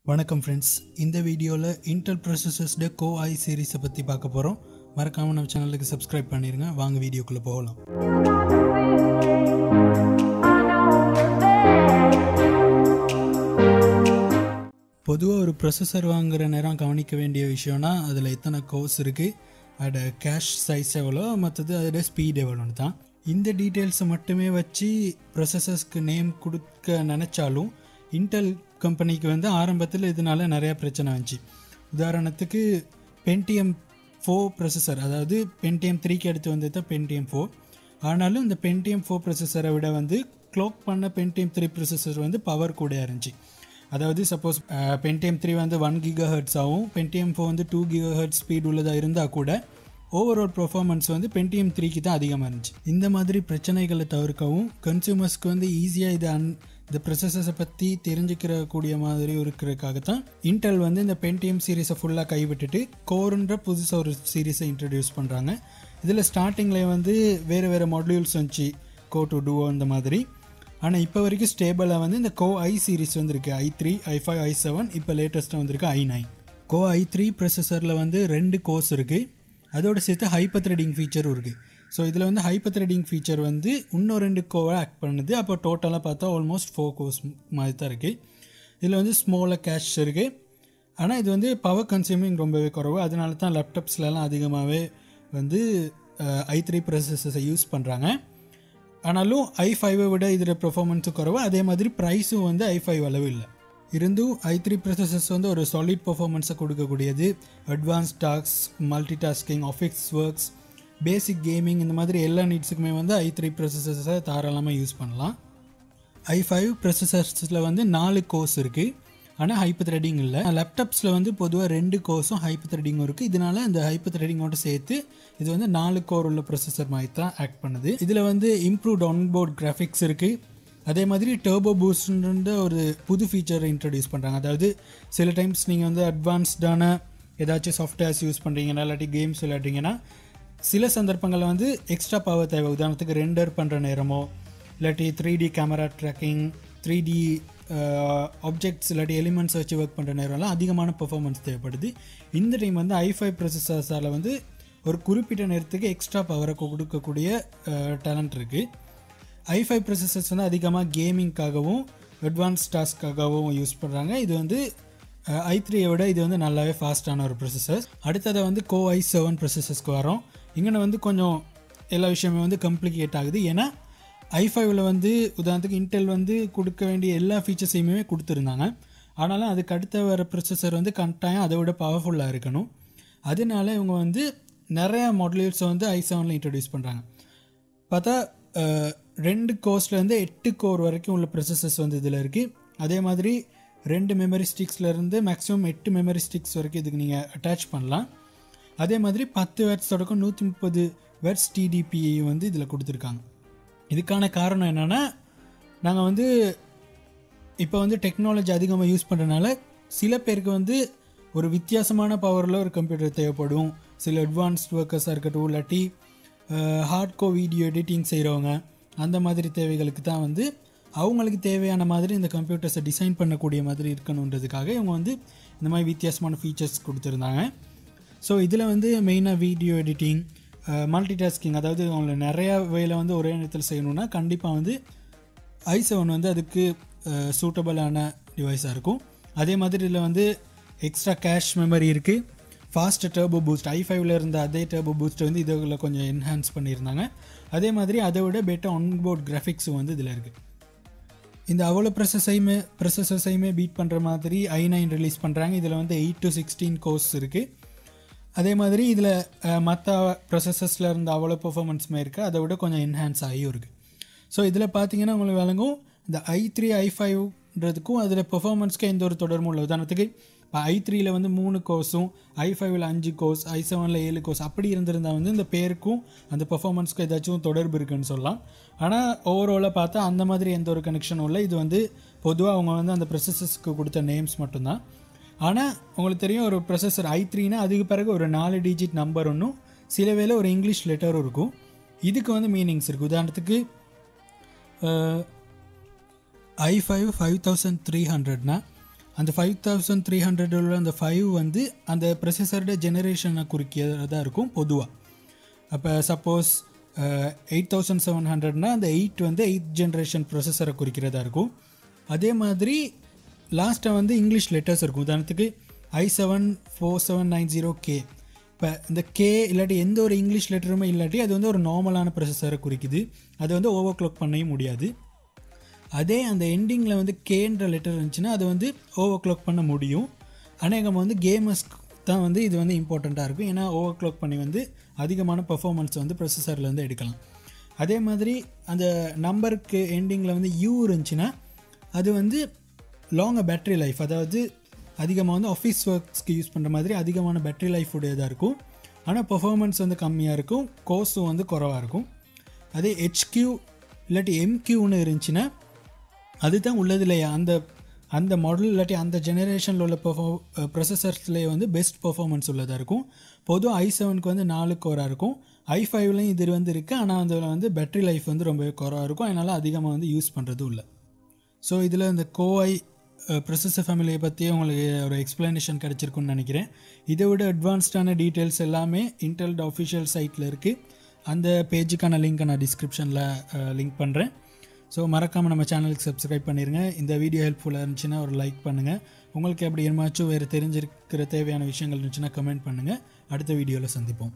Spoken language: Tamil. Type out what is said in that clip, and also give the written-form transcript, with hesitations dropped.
வணக்கம் ஃப்ரெண்ட்ஸ், இந்த வீடியோவில் இன்டெல் ப்ராசஸர்ஸ்ட Core i சீரிஸை பற்றி பார்க்க போகிறோம். மறக்காமல் நம்ம சேனலுக்கு சப்ஸ்கிரைப் பண்ணிடுங்க. வாங்க வீடியோக்குள்ளே போகலாம். பொதுவாக ஒரு ப்ராசஸர் வாங்குகிற நேரம் கவனிக்க வேண்டிய விஷயம்னா அதில் எத்தனை கோர்ஸ் இருக்குது, அதோட கேஷ் சைஸ் எவ்வளோ, மற்றது அதோட ஸ்பீட் எவ்வளோன்னு தான். இந்த டீட்டெயில்ஸை மட்டுமே வச்சு ப்ராசஸர்ஸ்க்கு நேம் கொடுக்க நினச்சாலும் இன்டெல் கம்பெனிக்கு வந்து ஆரம்பத்தில் இதனால நிறையா பிரச்சனை வந்துச்சு. உதாரணத்துக்கு Pentium 4 ப்ராசஸர், அதாவது Pentium 3க்கு அடுத்து வந்தது தான் Pentium 4. ஆனாலும் இந்த Pentium 4 ப்ராசஸரை விட வந்து க்ளோக் பண்ண Pentium 3 ப்ராசஸர் வந்து பவர் கூட இருந்துச்சு. அதாவது சப்போஸ் Pentium 3 வந்து 1 GHz ஆகும், Pentium 4 வந்து 2 GHz ஸ்பீட் உள்ளதாக இருந்தால் கூட ஓவரால் பர்ஃபார்மன்ஸ் வந்து Pentium 3க்கு தான் அதிகமாக இருந்துச்சு. இந்த மாதிரி பிரச்சனைகளை தவிர்க்கவும் கன்சியூமர்ஸ்க்கு வந்து ஈஸியாக இந்த ப்ராசஸர்ஸை பற்றி தெரிஞ்சுக்கிறக்கூடிய மாதிரி இருக்கிறதுக்காக தான் இன்டெல் வந்து இந்த Pentium சீரீஸை ஃபுல்லாக கைவிட்டுட்டு கோர்ன்ற புதுசாக ஒரு சீரீஸை இன்ட்ரடியூஸ் பண்ணுறாங்க. இதில் ஸ்டார்டிங்கில் வந்து வேறு மாடியூல்ஸ் வந்துச்சு, Core 2 Duo இந்த மாதிரி. ஆனால் இப்போ வரைக்கும் ஸ்டேபிளாக வந்து இந்த Core i சீரீஸ் வந்துருக்கு, i3, i5, i7, இப்போ லேட்டஸ்ட்டாக வந்திருக்கு i9. Core i3 ப்ராசஸரில் வந்து 2 கோர்ஸ் இருக்குது, அதோடு சேர்த்து ஹைப்பர் த்ரெடிங் ஃபீச்சரும் இருக்குது. ஸோ இதில் வந்து ஹைப்பர் த்ரெடிங் ஃபீச்சர் வந்து இன்னும் 2 கோரை ஆக்ட் பண்ணுது. அப்போ டோட்டலாக பார்த்தா ஆல்மோஸ்ட் 4 கோர்ஸ் மாதிரி தான் இருக்குது. இதில் வந்து ஸ்மாலாக கேஷ் இருக்குது, ஆனால் இது வந்து பவர் கன்சியூமிங் ரொம்பவே குறைவு. அதனால தான் லேப்டாப்ஸ்லாம் அதிகமாகவே வந்து i3 ப்ராசஸர்ஸை யூஸ் பண்ணுறாங்க. ஆனாலும் i5 விட இதில் பெர்ஃபார்மன்ஸும் குறைவு, அதே மாதிரி ப்ரைஸும் வந்து i5 அளவு இல்லை. இருந்தும் i3 ப்ராசஸர்ஸ் வந்து ஒரு சாலிட் பர்ஃபார்மன்ஸை கொடுக்கக்கூடியது. Advance task, multitasking, office works, basic gaming, இந்த மாதிரி எல்லா நீட்ஸுக்குமே வந்து i3 ப்ராசஸர்ஸை தாராளமாக யூஸ் பண்ணலாம். i5 ப்ராசஸர்ஸில் வந்து 4 கோர்ஸ் இருக்குது, ஆனால் ஹைப்பர் த்ரெடிங் இல்லை. லேப்டாப்ஸில் வந்து பொதுவாக 2 கோர்ஸும் ஹைப்பர் த்ரெடிங்கும் இருக்குது. இதனால் இந்த ஹைப்பர் த்ரெடிங்கோடு சேர்த்து இது வந்து 4 கோர் உள்ள ப்ராசஸர் மாதிரி தான் ஆக்ட் பண்ணுது. இதில் வந்து இம்ப்ரூவ்ட் ஆன்போர்ட் கிராஃபிக்ஸ் இருக்குது. அதே மாதிரி டர்போ பூஸ்ட்ன்ற ஒரு புது ஃபீச்சரை இன்ட்ரடியூஸ் பண்ணுறாங்க. அதாவது சில டைம்ஸ் நீங்கள் வந்து அட்வான்ஸ்டான ஏதாச்சும் சாஃப்ட்வேர்ஸ் யூஸ் பண்ணுறீங்கன்னா, இல்லாட்டி கேம்ஸ் விளையாடுறீங்கன்னா சில சந்தர்ப்பங்களில் வந்து எக்ஸ்ட்ரா பவர் தேவை. உதாரணத்துக்கு ரெண்டர் பண்ணுற நேரமோ, இல்லாட்டி 3D camera tracking, 3D objects இல்லாட்டி எலிமெண்ட்ஸ் வச்சு ஒர்க் பண்ணுற நேரம்லாம் அதிகமான பெர்ஃபார்மன்ஸ் தேவைப்படுது. இந்த டைம் வந்து i5 ப்ராசஸர்ஸால் வந்து ஒரு குறிப்பிட்ட நேரத்துக்கு எக்ஸ்ட்ரா பவரை கொடுக்கக்கூடிய டேலண்ட் இருக்குது. i5 ப்ராசஸர்ஸ் வந்து அதிகமாக கேமிங்காகவும் அட்வான்ஸ் டாஸ்க்காகவும் யூஸ் பண்ணுறாங்க. இது வந்து i3 விட இது வந்து நல்லாவே ஃபாஸ்ட்டான ஒரு ப்ராசஸர். அடுத்ததை வந்து Core i7 ப்ராசஸர்ஸ்க்கு வரோம். இங்கே வந்து கொஞ்சம் எல்லா விஷயமே வந்து காம்ப்ளிகேட் ஆகுது. ஏன்னா i5ல் வந்து உதாரணத்துக்கு இன்டெல் வந்து கொடுக்க வேண்டிய எல்லா ஃபீச்சர்ஸையுமே கொடுத்துருந்தாங்க. ஆனாலும் அதுக்கு அடுத்த வர ப்ராசஸர் வந்து கட்டாயம் அதை விட பவர்ஃபுல்லாக இருக்கணும். அதனால இவங்க வந்து நிறையா மாடல்ஸை வந்து i7ல் இன்ட்ரடியூஸ் பண்ணுறாங்க. பார்த்தா 2 கோர்ஸ்லேருந்து 8 கோர் வரைக்கும் உள்ள ப்ராசஸர்ஸ் வந்து இதில் இருக்குது. அதே மாதிரி 2 மெமரி ஸ்டிக்ஸ்லேருந்து மேக்ஸிமம் 8 மெமரி ஸ்டிக்ஸ் வரைக்கும் இதுக்கு நீங்கள் அட்டாச் பண்ணலாம். அதே மாதிரி 10 வாட்ஸ் தொடக்கம் 130 வாட்ஸ் TDPI வந்து இதில் கொடுத்துருக்காங்க. இதுக்கான காரணம் என்னென்னா, நாங்கள் வந்து இப்போ வந்து டெக்னாலஜி அதிகமாக யூஸ் பண்ணுறதுனால சில பேருக்கு வந்து ஒரு வித்தியாசமான பவரில் ஒரு கம்ப்யூட்டர் தேவைப்படும். சில அட்வான்ஸ்ட் ஒர்க்கர்ஸாக இருக்கட்டும், இல்லாட்டி ஹார்ட்கோர் வீடியோ எடிட்டிங் செய்கிறவங்க, அந்த மாதிரி தேவைகளுக்கு தான் வந்து அவங்களுக்கு தேவையான மாதிரி இந்த கம்ப்யூட்டர்ஸை டிசைன் பண்ணக்கூடிய மாதிரி இருக்கணுன்றதுக்காக இவங்க வந்து இந்த மாதிரி வித்தியாசமான ஃபீச்சர்ஸ் கொடுத்துருந்தாங்க. ஸோ இதில் வந்து மெயினாக வீடியோ எடிட்டிங், மல்டி டாஸ்கிங், அதாவது அவங்கள நிறையா வேலை வந்து ஒரே நேரத்தில் செய்யணுன்னா கண்டிப்பாக வந்து i7 வந்து அதுக்கு சூட்டபிளான டிவைஸாக இருக்கும். அதே மாதிரி இதில் வந்து எக்ஸ்ட்ரா கேஷ் மெமரி இருக்குது, ஃபாஸ்ட் டர்போ பூஸ்ட், i5ல் இருந்த அதே டர்போ பூஸ்ட் வந்து இதில் கொஞ்சம் என்ஹான்ஸ் பண்ணியிருந்தாங்க. அதே மாதிரி அதை விட பெட்டர் ஆன்போர்ட் கிராஃபிக்ஸும் வந்து இதில் இருக்குது. இந்த அவ்வளோ ப்ராசஸர்ஸையுமே பீட் பண்ணுற மாதிரி i9 ரிலீஸ் பண்ணுறாங்க. இதில் வந்து 8 to 16 கோர்ஸ் இருக்குது. அதே மாதிரி இதில் மற்ற ப்ராசஸர்ஸில் இருந்த அவ்வளோ பெர்ஃபார்மன்ஸுமே இருக்குது, அதை விட கொஞ்சம் என்ஹான்ஸ் ஆகியும் இருக்குது. ஸோ இதில் பார்த்தீங்கன்னா உங்களுக்கு விளங்கும், இந்த i3 i5ன்றதுக்கும் அதில் பெர்ஃபார்மன்ஸ்க்கு எந்த ஒரு தொடர்பும் இல்லை. உதாரணத்துக்கு இப்போ i3ல் வந்து 3 கோர்ஸும், i5ல் 5 கோர்ஸ், i7ல் 7 கோர்ஸ் அப்படி இருந்திருந்தால் வந்து இந்த பேருக்கும் அந்த பெர்ஃபார்மன்ஸ்க்கும் ஏதாச்சும் தொடர்பு இருக்குதுன்னு சொல்லலாம். ஆனால் ஓவராலாக பார்த்தா அந்த மாதிரி எந்த ஒரு கனெக்ஷனும் இல்லை. இது வந்து பொதுவாக அவங்க வந்து அந்த ப்ராசஸர்ஸ்க்கு கொடுத்த நேம்ஸ் மட்டும்தான். ஆனால் உங்களுக்கு தெரியும், ஒரு ப்ராசஸர் i3னா அதுக்கு பிறகு ஒரு 4 டிஜிட் நம்பர் ஒன்றும், சில வேளை ஒரு இங்கிலீஷ் லெட்டரும் இருக்கும். இதுக்கு வந்து மீனிங்ஸ் இருக்குது. உதாரணத்துக்கு i5 5300னா அந்த 5300 உள்ள அந்த 5 வந்து அந்த ப்ரொசஸரோட ஜெனரேஷனை குறிக்கிறதா இருக்கும் பொதுவாக. அப்போ சப்போஸ் 8700னா அந்த 8 வந்து 8th ஜென்ரேஷன் ப்ரொசஸரை குறிக்கிறதா இருக்கும். அதே மாதிரி லாஸ்ட்டாக வந்து இங்கிலீஷ் லெட்டர்ஸ் இருக்கும். உதாரணத்துக்கு i74790K. இப்போ இந்த கே இல்லாட்டி எந்த ஒரு இங்கிலீஷ் லெட்டருமே இல்லாட்டி அது வந்து ஒரு நார்மலான ப்ரொசஸரை குறிக்குது. அது வந்து ஓவர் க்ளாக் பண்ணவும் முடியாது. அதே அந்த எண்டிங்கில் வந்து கேன்ற லெட்டர் இருந்துச்சுன்னா அது வந்து ஓவர் க்ளாக் பண்ண முடியும். அநேகமாக வந்து கேமர்ஸ்க்கு தான் வந்து இது வந்து இம்பார்ட்டண்ட்டாக இருக்கும். ஏன்னா ஓவர் க்ளாக் பண்ணி வந்து அதிகமான பர்ஃபார்மன்ஸ் வந்து ப்ரொசஸர்லேருந்து எடுக்கலாம். அதே மாதிரி அந்த நம்பருக்கு எண்டிங்கில் வந்து யூ இருந்துச்சுன்னா அது வந்து லாங் பேட்ரி லைஃப், அதாவது அதிகமாக வந்து ஆஃபீஸ் ஒர்க்ஸ்க்கு யூஸ் பண்ணுற மாதிரி அதிகமான பேட்ரி லைஃப் உடையதாக இருக்கும். ஆனால் பர்ஃபார்மன்ஸ் வந்து கம்மியாக இருக்கும், கோர்ஸும் வந்து குறவாக இருக்கும். அதே ஹெச்கியூ இல்லாட்டி எம்கியூன்னு இருந்துச்சுன்னா அதுதான் உள்ளதுலையே அந்த மாடல் இல்லாட்டி அந்த ஜெனரேஷனில் உள்ள ப்ரொசஸர்ஸ்லேயே வந்து பெஸ்ட் பர்ஃபார்மன்ஸ் உள்ளதாக இருக்கும். பொதுவாக i7க்கு வந்து 4 கோராக இருக்கும். i5லையும் இது வந்து இருக்குது, ஆனால் அதில் வந்து பேட்ரி லைஃப் வந்து ரொம்ப குறவாக இருக்கும். அதனால் அதிகமாக வந்து யூஸ் பண்ணுறதும் இல்லை. ஸோ இதில் இந்த கோஐ ப்ரொசஸர் ஃபேமிலியை பற்றி உங்களுக்கு ஒரு எக்ஸ்ப்ளனேஷன் கிடச்சிருக்குன்னு நினைக்கிறேன். இதை விட அட்வான்ஸ்டான டீட்டெயில்ஸ் எல்லாமே இன்டெல் அஃபிஷியல் சைட்டில் இருக்குது. அந்த பேஜுக்கான லிங்க்கை நான் டிஸ்கிரிப்ஷனில் லிங்க் பண்ணுறேன். ஸோ மறக்காமல் நம்ம சேனலுக்கு சப்ஸ்கிரைப் பண்ணிடுங்க. இந்த வீடியோ ஹெல்ப்ஃபுல்லாக இருந்துச்சுன்னா ஒரு லைக் பண்ணுங்கள். உங்களுக்கு எப்படி என்னமாச்சும் வேறு தெரிஞ்சிருக்கிற தேவையான விஷயங்கள் இருந்துச்சுன்னா கமெண்ட் பண்ணுங்கள். அடுத்த வீடியோவில் சந்திப்போம்.